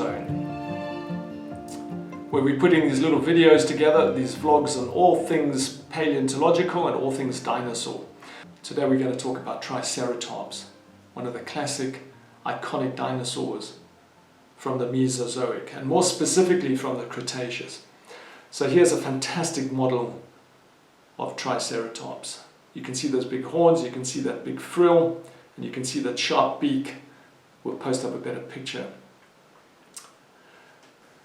DinoZone, where we're putting these little videos together, these vlogs on all things paleontological and all things dinosaur. Today we're going to talk about Triceratops, one of the classic iconic dinosaurs from the Mesozoic, and more specifically from the Cretaceous. So here's a fantastic model of Triceratops. You can see those big horns, you can see that big frill, and you can see that sharp beak. We'll post up a better picture.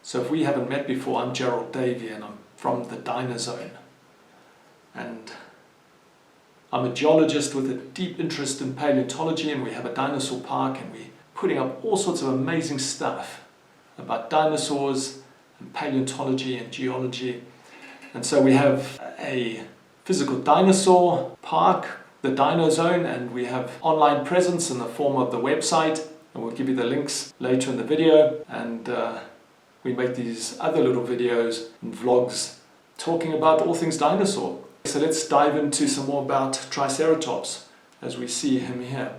So if we haven't met before, I'm Gerald Davey and I'm from the DinoZone. And I'm a geologist with a deep interest in paleontology, and we have a dinosaur park, and we're putting up all sorts of amazing stuff about dinosaurs and paleontology and geology. And so we have a physical dinosaur park, the DinoZone, and we have online presence in the form of the website, and we'll give you the links later in the video. And we make these other little videos and vlogs talking about all things dinosaur. So let's dive into some more about Triceratops as we see him here.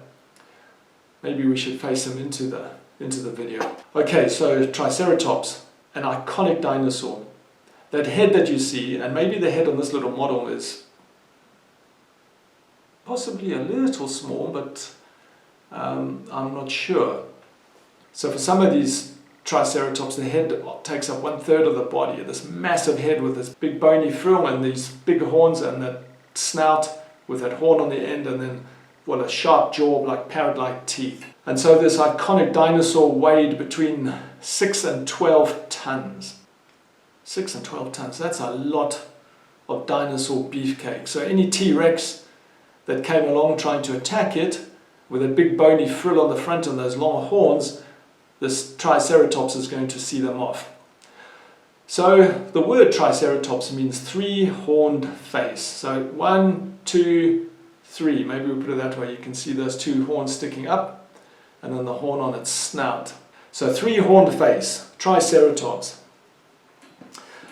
Maybe we should face him into the video. Okay, so Triceratops, an iconic dinosaur. That head that you see, and maybe the head on this little model is possibly a little small, but I'm not sure. So for some of these Triceratops, the head takes up 1/3 of the body. This massive head with this big bony frill and these big horns and that snout with that horn on the end, and then a sharp jaw like parrot-like teeth. And so this iconic dinosaur weighed between 6 and 12 tons. 6 and 12 tons, that's a lot of dinosaur beefcake. So any T-Rex that came along trying to attack it with a big bony frill on the front and those long horns, this Triceratops is going to see them off. So the word Triceratops means three-horned face. So 1, 2, 3, maybe we'll put it that way. You can see those two horns sticking up and then the horn on its snout. So three-horned face, Triceratops,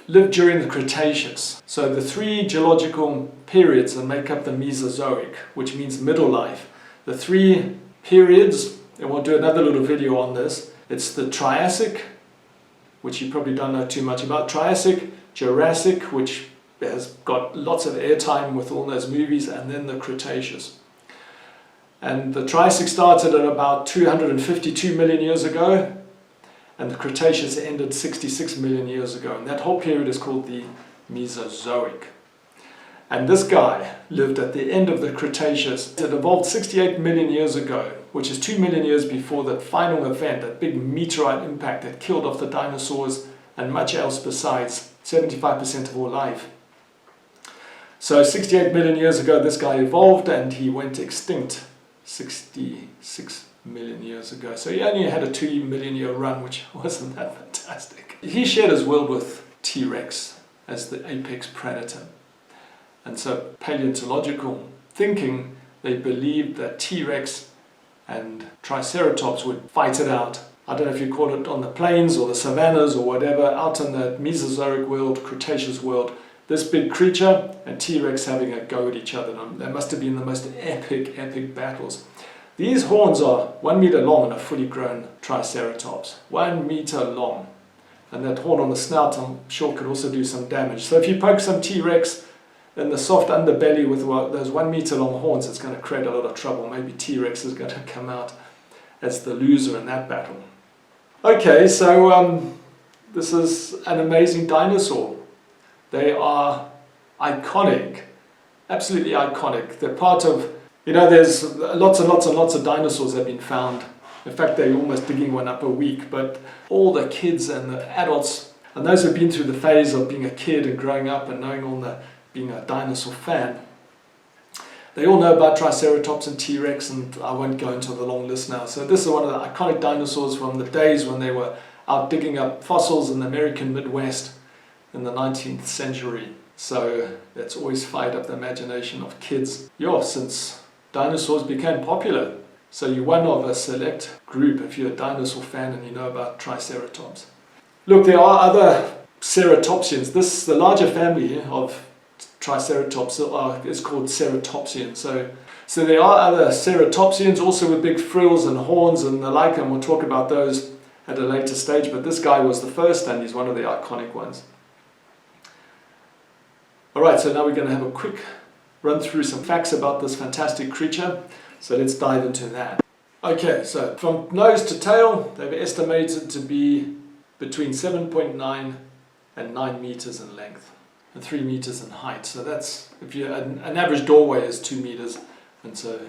lived during the Cretaceous. So the three geological periods that make up the Mesozoic, which means middle life. The three periods, and we'll do another little video on this. It's the Triassic, which you probably don't know too much about. Triassic, Jurassic, which has got lots of airtime with all those movies, and then the Cretaceous. And the Triassic started at about 252 million years ago, and the Cretaceous ended 66 million years ago. And that whole period is called the Mesozoic. And this guy lived at the end of the Cretaceous. It evolved 68 million years ago, which is 2 million years before that final event, that big meteorite impact that killed off the dinosaurs and much else besides, 75% of all life. So 68 million years ago this guy evolved, and he went extinct 66 million years ago. So he only had a 2 million year run, which wasn't that fantastic. He shared his world with T-Rex as the apex predator. And so paleontological thinking, they believed that T-Rex and Triceratops would fight it out. I don't know if you call it on the plains or the savannas or whatever, out in the Mesozoic world, Cretaceous world, this big creature and T-Rex having a go at each other. They must have been the most epic battles. These horns are 1 meter long in a fully grown Triceratops. 1 meter long. And that horn on the snout, I'm sure, could also do some damage. So if you poke some T-Rex in the soft underbelly with those 1 meter long horns, it's going to create a lot of trouble. Maybe T-Rex is going to come out as the loser in that battle. Okay, so this is an amazing dinosaur. They are iconic, absolutely iconic. They're part of, there's lots and lots and lots of dinosaurs that have been found. In fact, they're almost digging one up a week, but all the kids and the adults, and those who've been through the phase of being a kid and growing up and knowing being a dinosaur fan, they all know about Triceratops and T-Rex, and I won't go into the long list now. So this is one of the iconic dinosaurs from the days when they were out digging up fossils in the American Midwest in the 19th century. So that's always fired up the imagination of kids. Since dinosaurs became popular. So you're one of a select group if you're a dinosaur fan and you know about Triceratops. Look, there are other ceratopsians. The larger family of Triceratops is called ceratopsians. So there are other ceratopsians also with big frills and horns and the like, and we'll talk about those at a later stage, but this guy was the first and he's one of the iconic ones. Alright, so now we're going to have a quick run through some facts about this fantastic creature, so let's dive into that. Okay, so from nose to tail, they've estimated to be between 7.9 and 9 meters in length and 3 meters in height. So that's, if you an average doorway is 2 meters, and so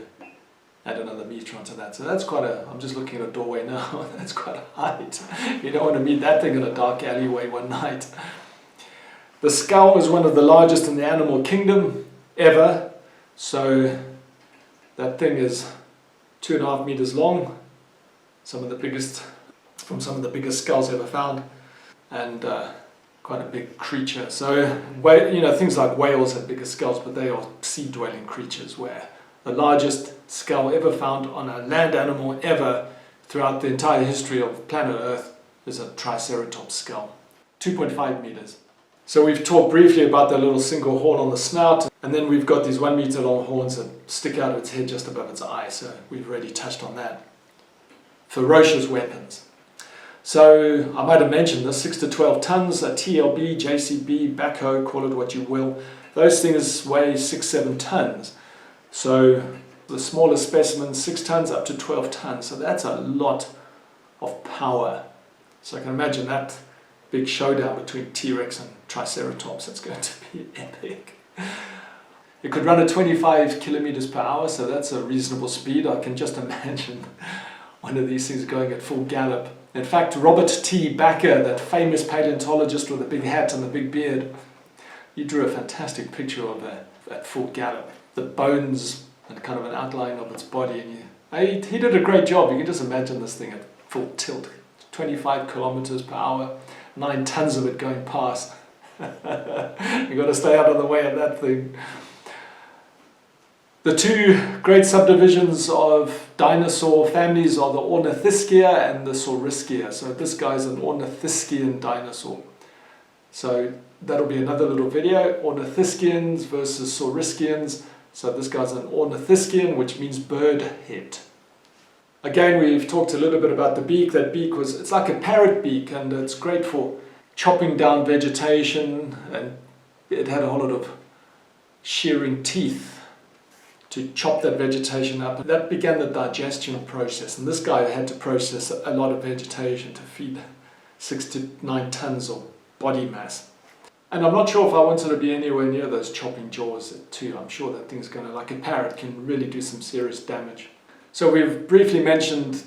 add another meter onto that. So that's quite a, I'm just looking at a doorway now, that's quite a height. You don't want to meet that thing in a dark alleyway one night. The skull is one of the largest in the animal kingdom ever. So that thing is 2.5 meters long, some of the biggest skulls ever found, and quite a big creature. So, you know, things like whales have bigger skulls, but they are sea-dwelling creatures, where the largest skull ever found on a land animal ever throughout the entire history of planet Earth is a Triceratops skull, 2.5 meters. So we've talked briefly about the little single horn on the snout, and then we've got these 1 meter long horns that stick out of its head just above its eye, so we've already touched on that. Ferocious weapons. So I might have mentioned this, 6 to 12 tons, a TLB, JCB, backhoe, call it what you will. Those things weigh 6-7 tons. So the smallest specimen, 6 tons up to 12 tons. So that's a lot of power. So I can imagine that big showdown between T-Rex and Triceratops. It's going to be epic. It could run at 25 kilometers per hour, so that's a reasonable speed. I can just imagine one of these things going at full gallop. In fact, Robert T. Bakker, that famous paleontologist with the big hat and the big beard, he drew a fantastic picture of that at full gallop. The bones and kind of an outline of its body. And he did a great job. You can just imagine this thing at full tilt. 25 kilometers per hour, 9 tons of it going past. You've got to stay out of the way of that thing. The two great subdivisions of dinosaur families are the Ornithischia and the Saurischia. So this guy's an Ornithischian dinosaur. So that'll be another little video, Ornithischians versus Saurischians. So this guy's an Ornithischian, which means bird head. Again, we've talked a little bit about the beak. That beak it's like a parrot beak, and it's great for chopping down vegetation, and it had a whole lot of shearing teeth to chop that vegetation up. That began the digestion process, and this guy had to process a lot of vegetation to feed 6 to 9 tons of body mass. And I'm not sure if I wanted to be anywhere near those chopping jaws too. I'm sure that thing's going to, like a parrot, can really do some serious damage. So we've briefly mentioned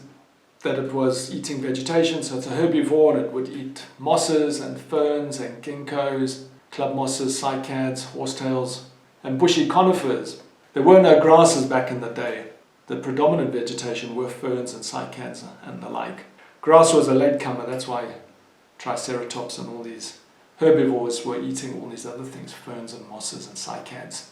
that it was eating vegetation, so it's a herbivore, and it would eat mosses and ferns and ginkgos, club mosses, cycads, horsetails, and bushy conifers. There were no grasses back in the day. The predominant vegetation were ferns and cycads and the like. Grass was a latecomer, that's why Triceratops and all these herbivores were eating all these other things, ferns and mosses and cycads.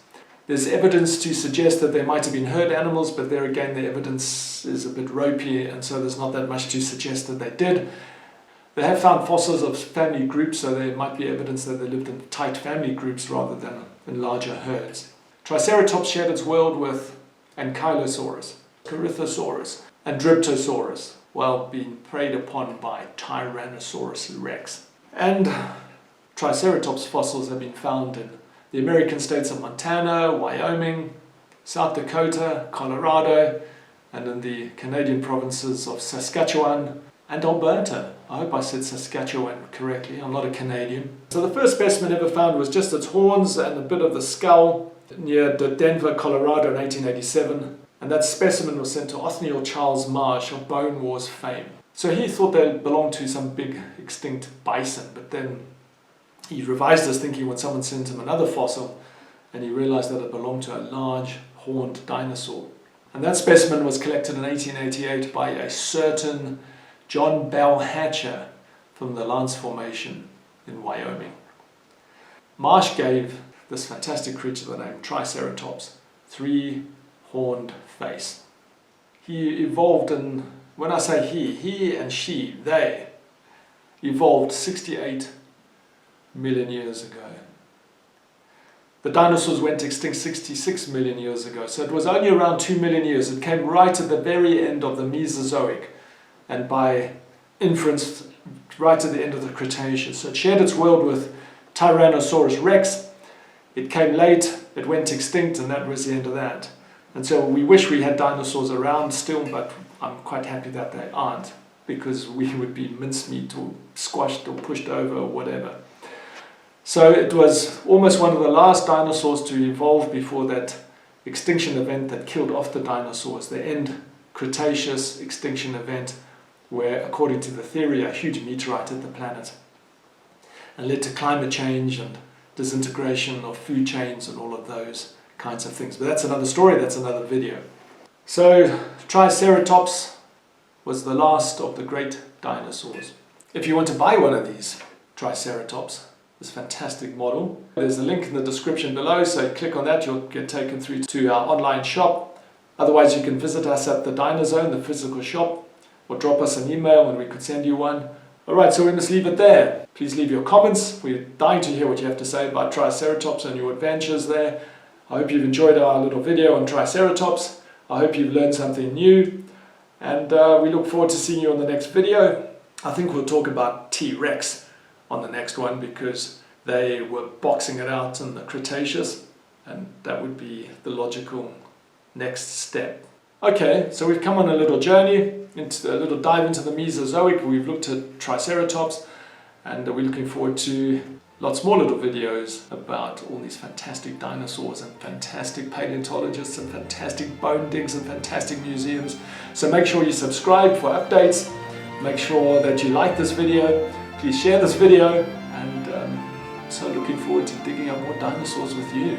There's evidence to suggest that they might have been herd animals, but there again the evidence is a bit ropey, and so there's not that much to suggest that they did. They have found fossils of family groups, so there might be evidence that they lived in tight family groups rather than in larger herds. Triceratops shared its world with Ankylosaurus, Corythosaurus, and Dryptosaurus, while being preyed upon by Tyrannosaurus rex. And Triceratops fossils have been found in the American states of Montana, Wyoming, South Dakota, Colorado, and in the Canadian provinces of Saskatchewan and Alberta. I hope I said Saskatchewan correctly, I'm not a Canadian. So the first specimen ever found was just its horns and a bit of the skull near Denver, Colorado in 1887. And that specimen was sent to Othniel Charles Marsh of Bone Wars fame. So he thought they belonged to some big extinct bison, but then he revised his thinking when someone sent him another fossil, and he realized that it belonged to a large horned dinosaur. And that specimen was collected in 1888 by a certain John Bell Hatcher from the Lance Formation in Wyoming. Marsh gave this fantastic creature the name Triceratops, 3-horned face. He evolved in, when I say he and she, they evolved 68 million years ago. The dinosaurs went extinct 66 million years ago, so it was only around 2 million years. It came right at the very end of the Mesozoic, and by inference right at the end of the Cretaceous. So it shared its world with Tyrannosaurus rex. It came late, it went extinct, and that was the end of that. And so we wish we had dinosaurs around still, but I'm quite happy that they aren't, because we would be mincemeat or squashed or pushed over or whatever. So it was almost one of the last dinosaurs to evolve before that extinction event that killed off the dinosaurs, the end Cretaceous extinction event, where, according to the theory, a huge meteorite hit the planet and led to climate change and disintegration of food chains and all of those kinds of things. But that's another story, that's another video. So Triceratops was the last of the great dinosaurs. If you want to buy one of these Triceratops, this fantastic model, there's a link in the description below, so click on that, you'll get taken through to our online shop. Otherwise, you can visit us at the DinoZone, the physical shop, or drop us an email and we could send you one. Alright, so we must leave it there. Please leave your comments. We're dying to hear what you have to say about Triceratops and your adventures there. I hope you've enjoyed our little video on Triceratops. I hope you've learned something new. And we look forward to seeing you on the next video. I think we'll talk about T-Rex on the next one, because they were boxing it out in the Cretaceous, and that would be the logical next step. Okay, so we've come on a little journey, into a little dive into the Mesozoic. We've looked at Triceratops, and we're looking forward to lots more little videos about all these fantastic dinosaurs and fantastic paleontologists and fantastic bone digs and fantastic museums. So make sure you subscribe for updates. Make sure that you like this video. Please share this video, and so looking forward to digging up more dinosaurs with you.